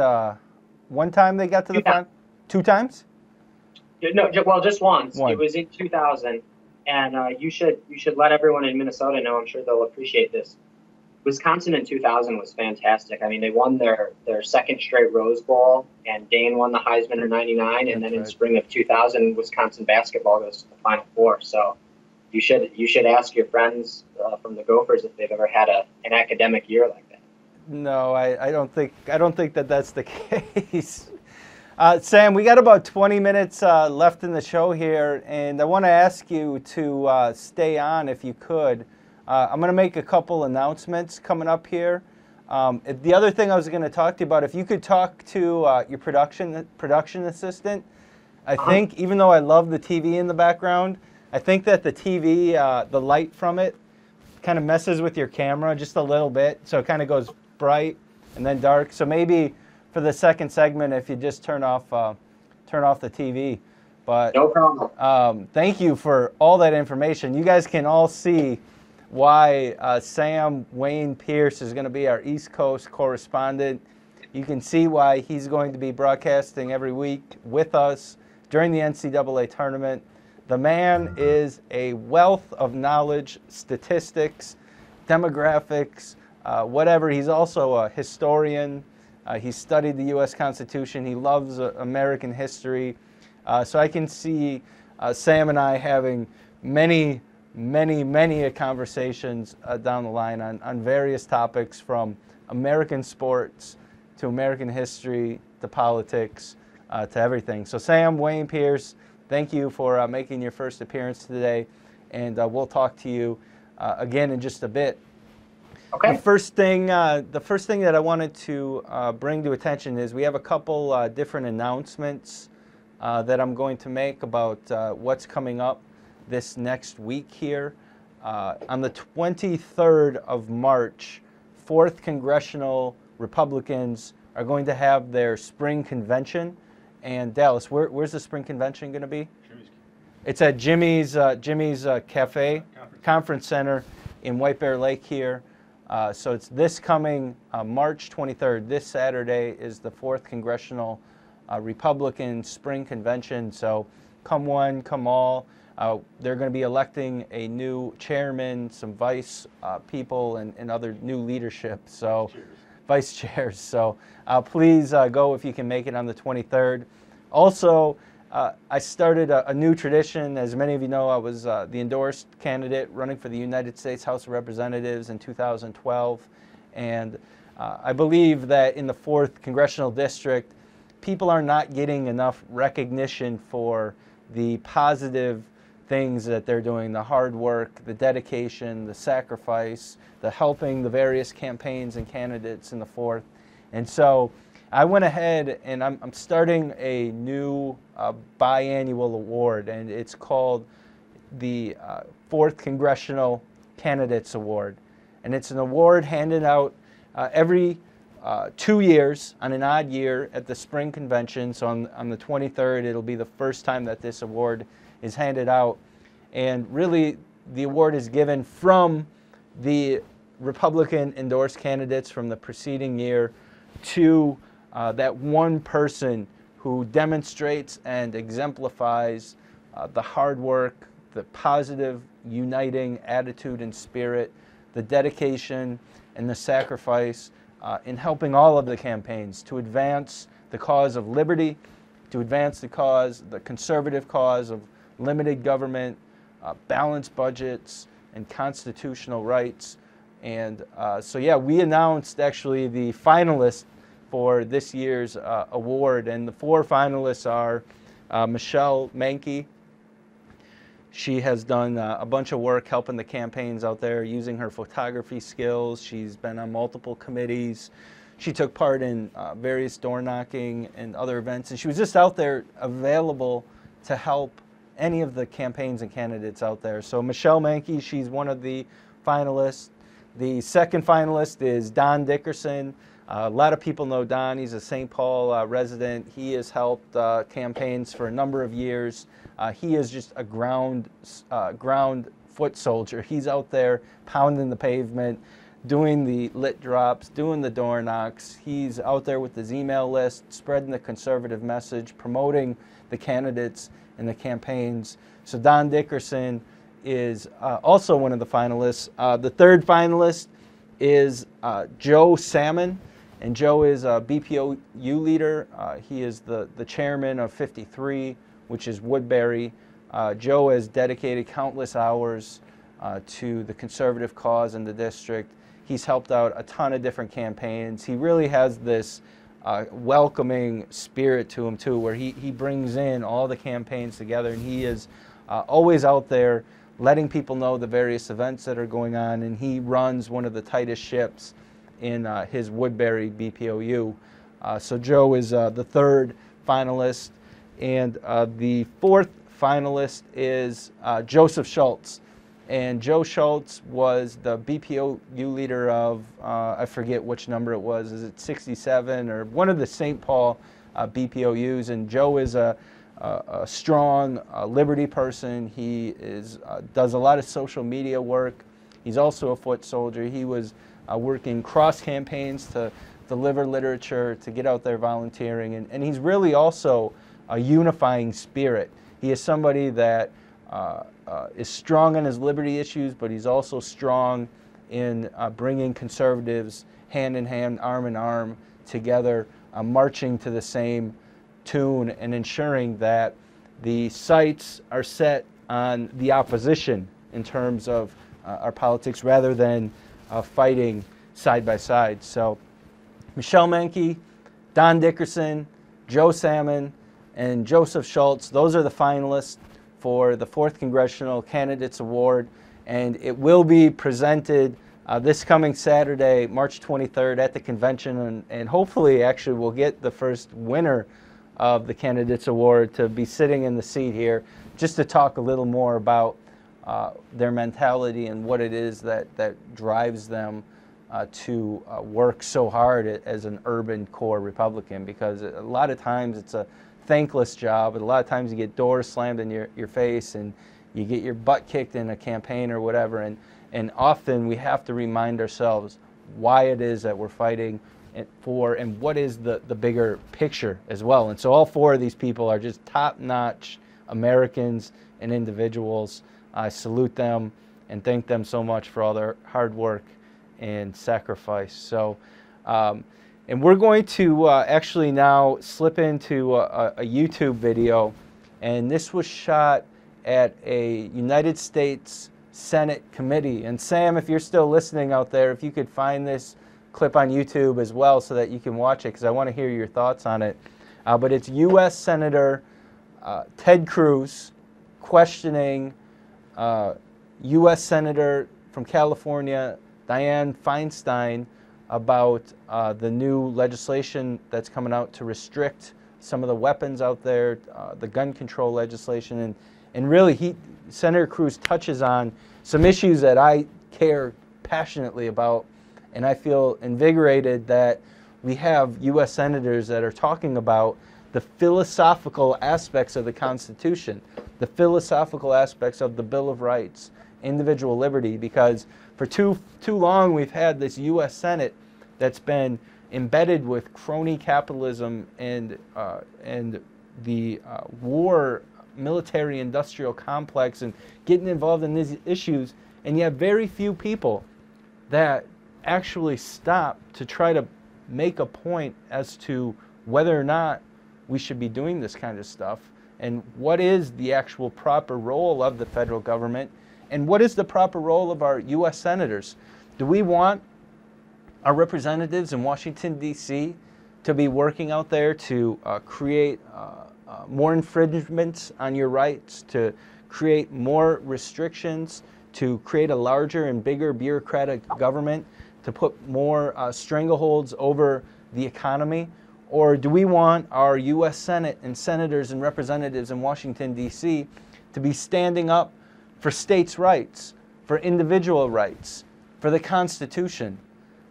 one time they got to the final? 2 times? No, well, just once. It was in 2000, and you should let everyone in Minnesota know. I'm sure they'll appreciate this. Wisconsin in 2000 was fantastic. I mean, they won their second straight Rose Bowl, and Dane won the Heisman in '99, and then in spring of 2000, Wisconsin basketball goes to the Final Four. So you should ask your friends from the Gophers if they've ever had an academic year like that. No, I don't think that's the case. Sam, we got about 20 minutes left in the show here, and I want to ask you to stay on if you could. I'm going to make a couple announcements coming up here. The other thing I was going to talk to you about, if you could talk to your production assistant. I think, even though I love the TV in the background, I think that the TV, the light from it, kind of messes with your camera just a little bit, so it kind of goes bright and then dark. So maybe for the second segment, if you just turn off the TV. But no problem. Thank you for all that information. You guys can all see why Sam Wayne Pearce is going to be our East Coast correspondent. You can see why he's going to be broadcasting every week with us during the NCAA tournament. The man is a wealth of knowledge, statistics, demographics, whatever. He's also a historian. He studied the U.S. Constitution. He loves American history. So I can see Sam and I having many conversations down the line on various topics, from American sports to American history to politics to everything. So Sam Wayne Pearce, thank you for making your first appearance today, and we'll talk to you again in just a bit. Okay. The first thing that I wanted to bring to attention is we have a couple different announcements that I'm going to make about what's coming up this next week here. On the 23rd of March, 4th Congressional Republicans are going to have their spring convention. And Dallas, where's the spring convention going to be? It's at Jimmy's Cafe, Conference Center in White Bear Lake here. So it's this coming March 23rd. This Saturday is the 4th Congressional Republican Spring Convention. So come one, come all. They're going to be electing a new chairman, some vice people, and other new leadership. So, vice chairs. So please go if you can make it on the 23rd. Also, I started a new tradition. As many of you know, I was the endorsed candidate running for the United States House of Representatives in 2012. And I believe that in the 4th Congressional District, people are not getting enough recognition for the positive things that they're doing, the hard work, the dedication, the sacrifice, the helping the various campaigns and candidates in the 4th. And so I went ahead and I'm starting a new biannual award, and it's called the 4th Congressional Candidates Award. And it's an award handed out every 2 years on an odd year at the spring convention. So on the 23rd, it'll be the first time that this award is handed out. And really, the award is given from the Republican endorsed candidates from the preceding year to that one person who demonstrates and exemplifies the hard work, the positive, uniting attitude and spirit, the dedication and the sacrifice in helping all of the campaigns to advance the cause of liberty, to advance the conservative cause of limited government, balanced budgets, and constitutional rights. And so yeah, we announced actually the finalists for this year's award, and the 4 finalists are Michelle Mankey. She has done a bunch of work helping the campaigns out there using her photography skills. She's been on multiple committees. She took part in various door knocking and other events, and she was just out there available to help any of the campaigns and candidates out there. So Michelle Mankey, she's one of the finalists. The second finalist is Don Dickerson. A lot of people know Don. He's a St. Paul resident. He has helped campaigns for a number of years. He is just a ground foot soldier. He's out there pounding the pavement, doing the lit drops, doing the door knocks. He's out there with his email list, spreading the conservative message, promoting the candidates and the campaigns. So Don Dickerson is also one of the finalists. The third finalist is Joe Salmon, and Joe is a BPOU leader. He is the chairman of 53, which is Woodbury. Joe has dedicated countless hours to the conservative cause in the district. He's helped out a ton of different campaigns. He really has this welcoming spirit to him too, where he brings in all the campaigns together, and he is always out there letting people know the various events that are going on, and he runs one of the tightest ships in his Woodbury BPOU. So Joe is the third finalist, and the fourth finalist is Joseph Schultz. And Joe Schultz was the BPOU leader of, I forget which number it was, is it 67 or one of the St. Paul BPOUs. And Joe is a strong liberty person. He does a lot of social media work. He's also a foot soldier. He was working cross campaigns to deliver literature, to get out there volunteering. And he's really also a unifying spirit. He is somebody that is strong on his liberty issues, but he's also strong in bringing conservatives hand in hand, arm in arm together, marching to the same tune and ensuring that the sights are set on the opposition in terms of our politics rather than fighting side by side. So Michelle Mankey, Don Dickerson, Joe Salmon, and Joseph Schultz, those are the finalists for the 4th Congressional Candidates Award, and it will be presented this coming Saturday, March 23rd at the convention, and hopefully actually we'll get the first winner of the Candidates Award to be sitting in the seat here just to talk a little more about their mentality and what it is that drives them to work so hard as an urban core Republican, because a lot of times it's a thankless job, and a lot of times you get doors slammed in your face and you get your butt kicked in a campaign or whatever, and often we have to remind ourselves why it is that we're fighting for and what is the bigger picture as well. And so all 4 of these people are just top-notch Americans and individuals. I salute them and thank them so much for all their hard work and sacrifice. So, and we're going to actually now slip into a YouTube video, and this was shot at a United States Senate committee. And Sam, if you're still listening out there, if you could find this clip on YouTube as well so that you can watch it, because I want to hear your thoughts on it. But it's U.S. Senator Ted Cruz questioning U.S. Senator from California Dianne Feinstein about the new legislation that's coming out to restrict some of the weapons out there, the gun control legislation, and really Senator Cruz touches on some issues that I care passionately about, and I feel invigorated that we have U.S. senators that are talking about the philosophical aspects of the Constitution, the philosophical aspects of the Bill of Rights, individual liberty, because for too long we've had this U.S. Senate that's been embedded with crony capitalism and the war, military-industrial complex, and getting involved in these issues, and you have very few people that actually stop to try to make a point as to whether or not we should be doing this kind of stuff, and what is the actual proper role of the federal government, and what is the proper role of our U.S. senators. Do we want our representatives in Washington, D.C. to be working out there to create more infringements on your rights, to create more restrictions, to create a larger and bigger bureaucratic government, to put more strangleholds over the economy? Or do we want our U.S. Senate and senators and representatives in Washington, D.C. to be standing up for states' rights, for individual rights, for the Constitution,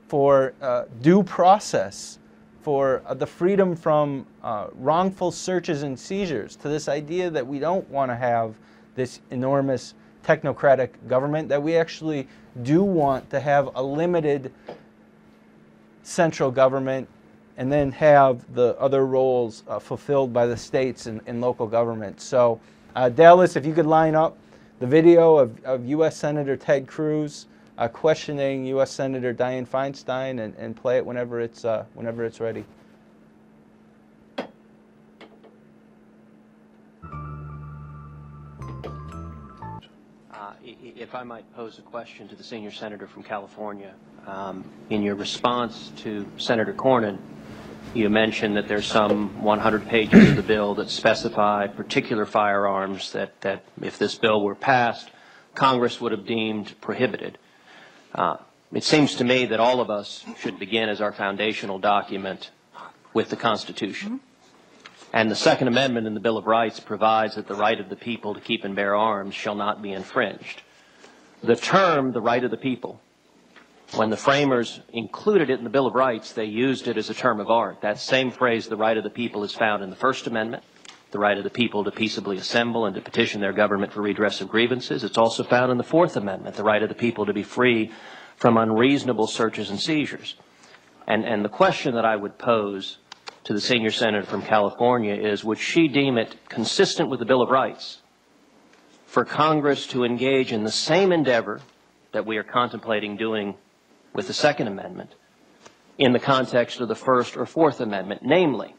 for due process, for the freedom from wrongful searches and seizures, to this idea that we don't want to have this enormous technocratic government, that we actually do want to have a limited central government and then have the other roles fulfilled by the states and local governments. So Dallas, if you could line up the video of U.S. Senator Ted Cruz questioning U.S. Senator Dianne Feinstein, and play it whenever it's ready. If I might pose a question to the senior senator from California. In your response to Senator Cornyn, you mentioned that there's some 100 pages of the bill that specify particular firearms that if this bill were passed, Congress would have deemed prohibited. It seems to me that all of us should begin as our foundational document with the Constitution. And the Second Amendment in the Bill of Rights provides that the right of the people to keep and bear arms shall not be infringed. The term, the right of the people, when the framers included it in the Bill of Rights, they used it as a term of art. That same phrase, the right of the people, is found in the First Amendment, the right of the people to peaceably assemble and to petition their government for redress of grievances. It's also found in the Fourth Amendment, the right of the people to be free from unreasonable searches and seizures. And the question that I would pose to the senior senator from California is, would she deem it consistent with the Bill of Rights for Congress to engage in the same endeavor that we are contemplating doing with the Second Amendment in the context of the First or Fourth Amendment? Namely,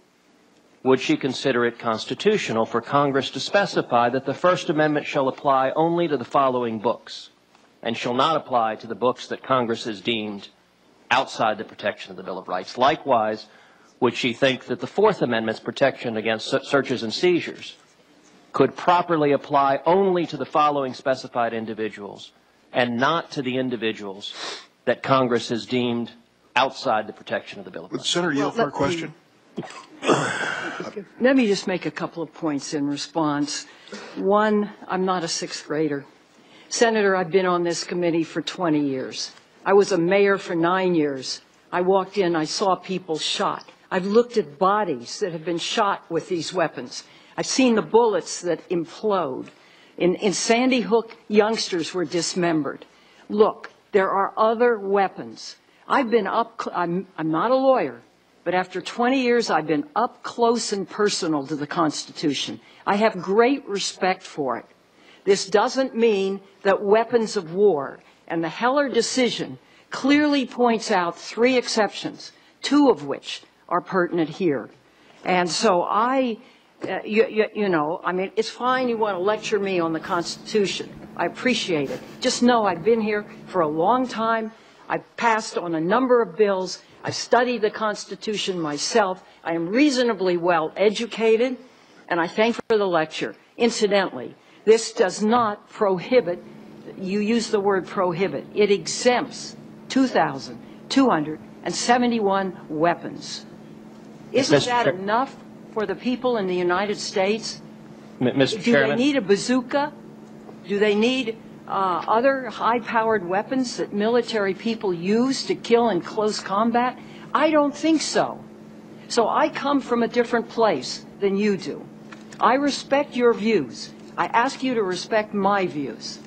would she consider it constitutional for Congress to specify that the First Amendment shall apply only to the following books and shall not apply to the books that Congress has deemed outside the protection of the Bill of Rights? Likewise, would she think that the Fourth Amendment's protection against searches and seizures could properly apply only to the following specified individuals and not to the individuals that Congress has deemed outside the protection of the Bill of Rights? Would Senator yield for a question? Let me just make a couple of points in response. One, I'm not a sixth grader. Senator, I've been on this committee for 20 years. I was a mayor for 9 years. I walked in, I saw people shot. I've looked at bodies that have been shot with these weapons. I've seen the bullets that implode. In Sandy Hook, youngsters were dismembered. Look, there are other weapons. I've been up, I'm not a lawyer, but after 20 years, I've been up close and personal to the Constitution. I have great respect for it. This doesn't mean that weapons of war, and the Heller decision clearly points out 3 exceptions, 2 of which are pertinent here. And so you know, I mean, it's fine you want to lecture me on the Constitution. I appreciate it. Just know I've been here for a long time. I've passed on a number of bills. I've studied the Constitution myself. I am reasonably well educated, and I thank you for the lecture. Incidentally, this does not prohibit, you use the word prohibit, it exempts 2,271 weapons. Isn't that enough for the people in the United States? Mr. Do Chairman? they need a bazooka? Do they need other high-powered weapons that military people use to kill in close combat? I don't think so. So I come from a different place than you do. I respect your views. I ask you to respect my views.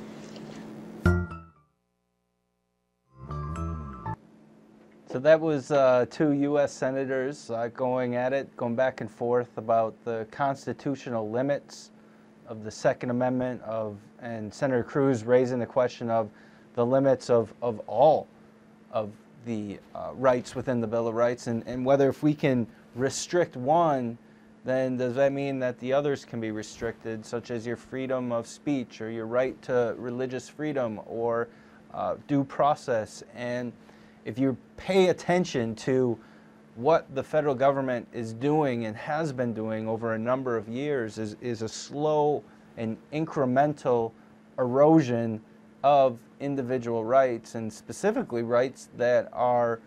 So that was 2 U.S. senators going at it, going back and forth about the constitutional limits of the Second Amendment, and Senator Cruz raising the question of the limits of all of the rights within the Bill of Rights, and whether if we can restrict one, then does that mean that the others can be restricted, such as your freedom of speech or your right to religious freedom or due process? And if you pay attention to what the federal government is doing and has been doing over a number of years is a slow and incremental erosion of individual rights, and specifically rights that are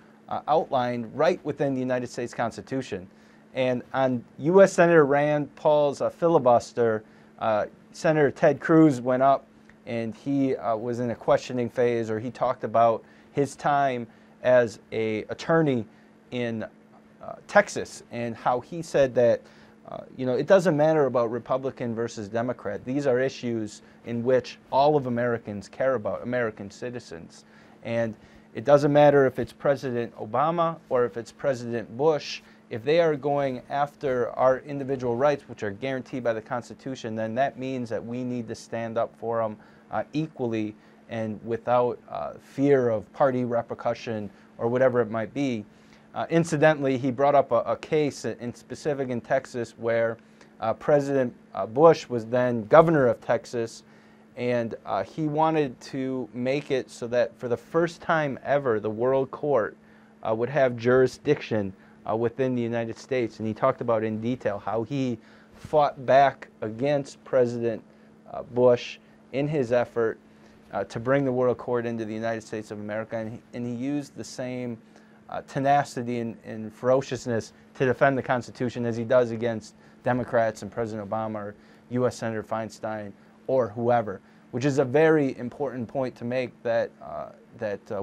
outlined right within the United States Constitution. And on U.S. Senator Rand Paul's filibuster, Senator Ted Cruz went up and he was in a questioning phase, or he talked about his time as an attorney in Texas, and how he said that you know, it doesn't matter about Republican versus Democrat. These are issues in which all of Americans care about, American citizens. And it doesn't matter if it's President Obama or if it's President Bush. If they are going after our individual rights, which are guaranteed by the Constitution, then that means that we need to stand up for them equally and without fear of party repercussion or whatever it might be. Incidentally, he brought up a case in specific in Texas where President Bush was then governor of Texas, and he wanted to make it so that for the first time ever, the World Court would have jurisdiction within the United States. And he talked about in detail how he fought back against President Bush in his effort to bring the World Court into the United States of America, and he used the same tenacity and ferociousness to defend the Constitution as he does against Democrats and President Obama or U.S. Senator Feinstein or whoever, which is a very important point to make, that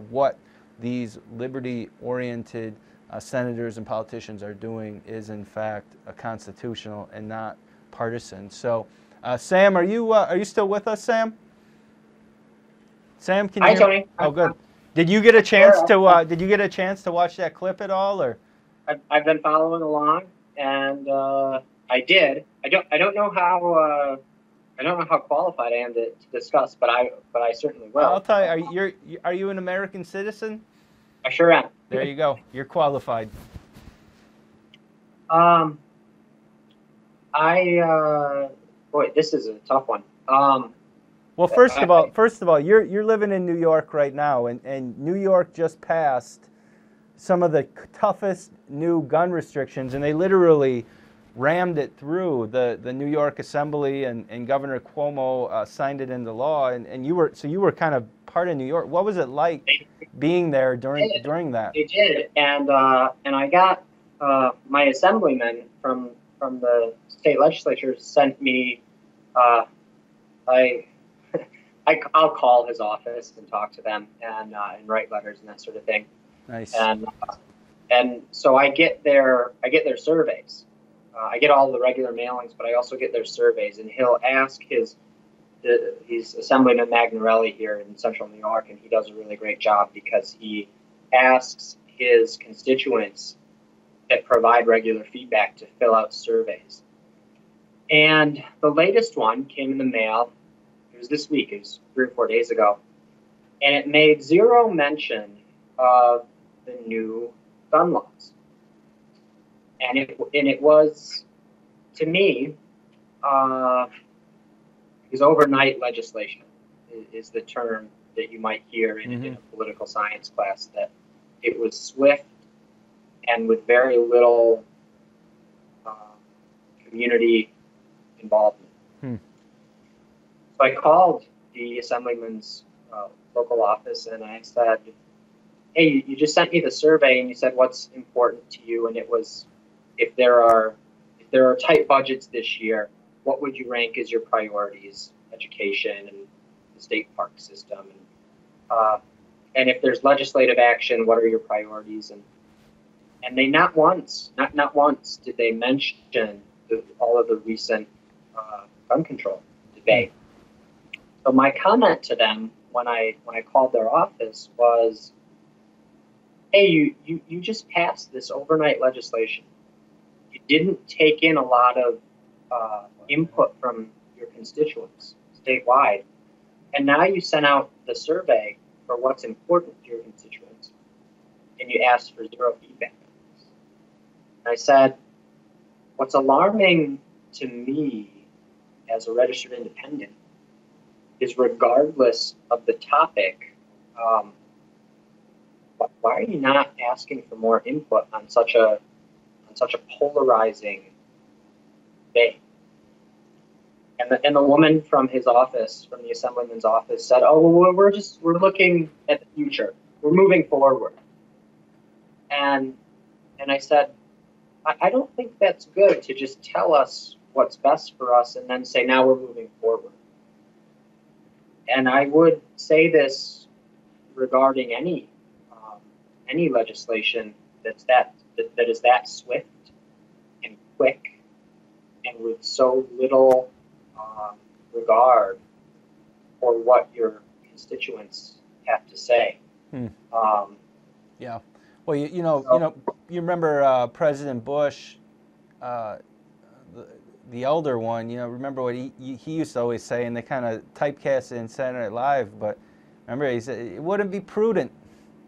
what these liberty-oriented senators and politicians are doing is in fact constitutional and not partisan. So, Sam, are you still with us, Sam? Sam, can you? Hi, Tony. Oh, good. Did you get a chance to? Did you get a chance to watch that clip at all, or? I've been following along, and I did. I don't know how. I don't know how qualified I am to discuss, but I certainly will. I'll tell you. Are you an American citizen? I sure am. There you go. You're qualified. Boy, this is a tough one. Well, first of all, you're living in New York right now, and New York just passed some of the toughest new gun restrictions, and they literally rammed it through. The New York Assembly and Governor Cuomo signed it into law, and you were kind of part of New York. What was it like being there during that? They did, and I got my assemblyman from the state legislature sent me. I'll call his office and talk to them and write letters and that sort of thing. Nice. And so I get their surveys. I get all the regular mailings, but I also get their surveys. And he'll ask he's Assemblyman Magnarelli here in Central New York, and he does a really great job because he asks his constituents that provide regular feedback to fill out surveys. And the latest one came in the mail. It was this week. It was 3 or 4 days ago. And it made zero mention of the new gun laws. And it was, to me, it was overnight legislation is the term that you might hear in a political science class, that it was swift and with very little community involvement. So I called the assemblyman's local office and I said, hey, you just sent me the survey and you said what's important to you, and it was if there are tight budgets this year, what would you rank as your priorities? Education and the state park system, and if there's legislative action, what are your priorities? And they not once did they mention all of the recent gun control debate. So my comment to them when I called their office was, hey, you just passed this overnight legislation. You didn't take in a lot of input from your constituents statewide, and now you sent out the survey for what's important to your constituents, and you asked for zero feedback. And I said, what's alarming to me as a registered independent is, regardless of the topic, why are you not asking for more input on such a polarizing debate? And the woman from his office, from the assemblyman's office, said, "Oh, well, we're looking at the future. We're moving forward." And I said, I don't think that's good to just tell us what's best for us and then say, now we're moving forward. And I would say this regarding any legislation that is that swift and quick and with so little regard for what your constituents have to say. Yeah. Well, you remember President Bush, the elder one. Remember what he used to always say, and they kind of typecast it in Saturday Night Live. But remember, he said it wouldn't be prudent.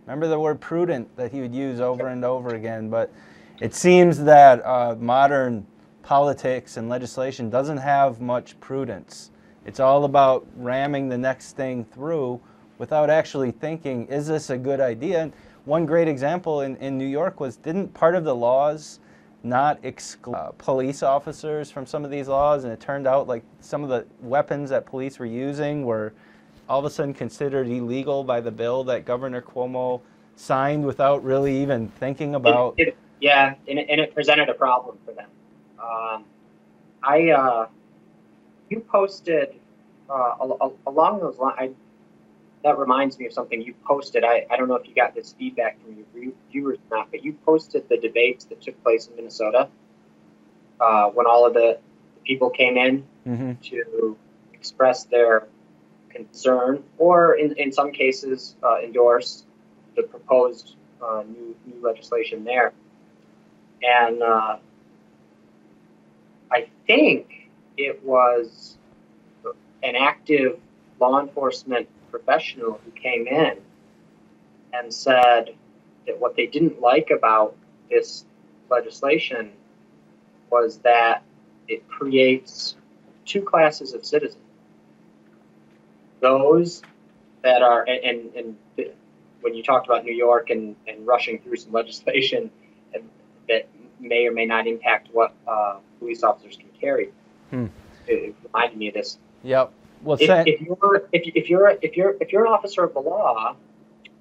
Remember the word prudent that he would use over and over again. But it seems that modern politics and legislation doesn't have much prudence. It's all about ramming the next thing through without actually thinking, is this a good idea? And one great example in New York was, didn't part of the laws not exclude police officers from some of these laws? And it turned out like some of the weapons that police were using were all of a sudden considered illegal by the bill that Governor Cuomo signed without really even thinking about. And it presented a problem for them. You posted along those lines. That reminds me of something you posted. I don't know if you got this feedback from your viewers or not, but you posted the debates that took place in Minnesota when all of the people came in to express their concern, or in some cases endorse the proposed new legislation there. And I think it was an active law enforcement professional who came in and said that what they didn't like about this legislation was that it creates two classes of citizens. Those that are, and when you talked about New York and rushing through some legislation that may or may not impact what police officers can carry, it reminded me of this. Yep. Well, if you're an officer of the law,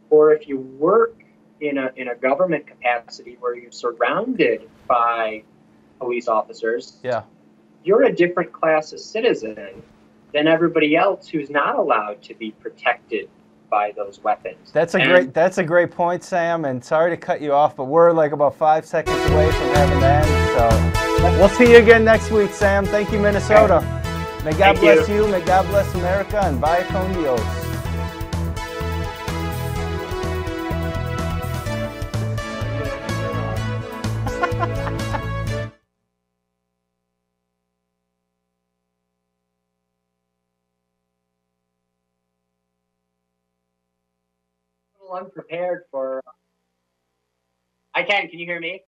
or if you work in a government capacity where you're surrounded by police officers, you're a different class of citizen than everybody else who's not allowed to be protected by those weapons. That's a great point, Sam. And sorry to cut you off, but we're like about 5 seconds away from having that. So we'll see you again next week, Sam. Thank you, Minnesota. May God bless you. May God bless America, and vaya con Dios. unprepared for. I can. Can you hear me?